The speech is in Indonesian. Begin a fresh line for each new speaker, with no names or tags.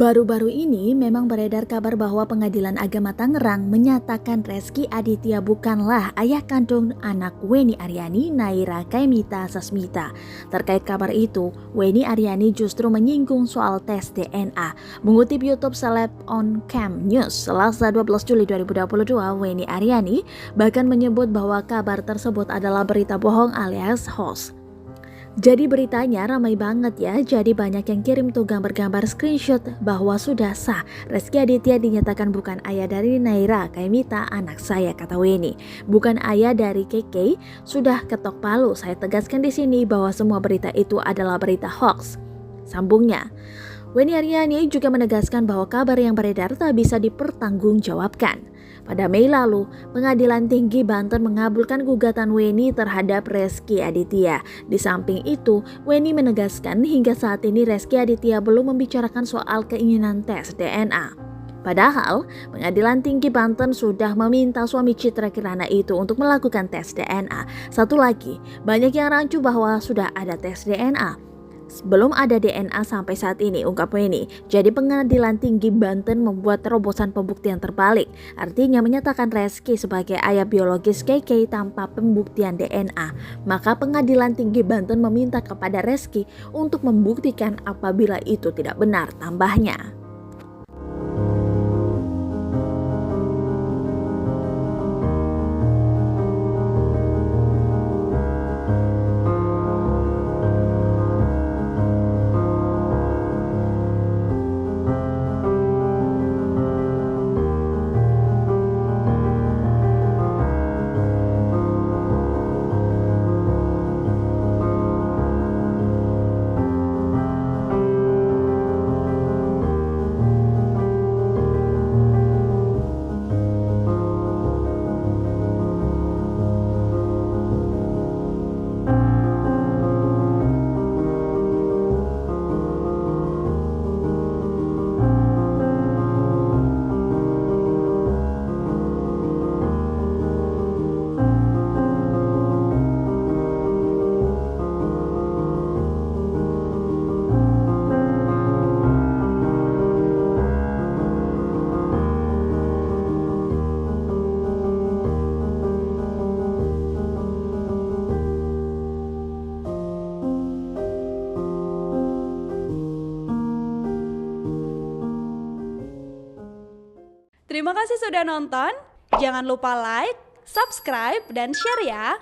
Baru-baru ini memang beredar kabar bahwa Pengadilan Agama Tangerang menyatakan Rezky Aditya bukanlah ayah kandung anak Weni Aryani Naira Kaimita Sasmita. Terkait kabar itu, Weni Aryani justru menyinggung soal tes DNA. Mengutip YouTube Seleb on Cam News, Selasa 12 Juli 2022, Weni Aryani bahkan menyebut bahwa kabar tersebut adalah berita bohong alias hoax. Jadi beritanya ramai banget ya, jadi banyak yang kirim tuh gambar-gambar screenshot bahwa sudah sah Rezky Aditya dinyatakan bukan ayah dari Naira Kaimita anak saya, kata Weni. Bukan ayah dari KK, sudah ketok palu. Saya tegaskan di sini bahwa semua berita itu adalah berita hoax. Sambungnya, Weni Aryani juga menegaskan bahwa kabar yang beredar tak bisa dipertanggungjawabkan. Pada Mei lalu, Pengadilan Tinggi Banten mengabulkan gugatan Weni terhadap Rezky Aditya. Di samping itu, Weni menegaskan hingga saat ini Rezky Aditya belum membicarakan soal keinginan tes DNA. Padahal, Pengadilan Tinggi Banten sudah meminta suami Citra Kirana itu untuk melakukan tes DNA. Satu lagi, banyak yang rancu bahwa sudah ada tes DNA. Belum ada DNA sampai saat ini, ungkap Weni. Jadi Pengadilan Tinggi Banten membuat terobosan pembuktian terbalik. Artinya menyatakan Rezky sebagai ayah biologis KK tanpa pembuktian DNA. Maka Pengadilan Tinggi Banten meminta kepada Rezky untuk membuktikan apabila itu tidak benar, tambahnya.
Terima kasih sudah nonton. Jangan lupa like, subscribe, dan share ya.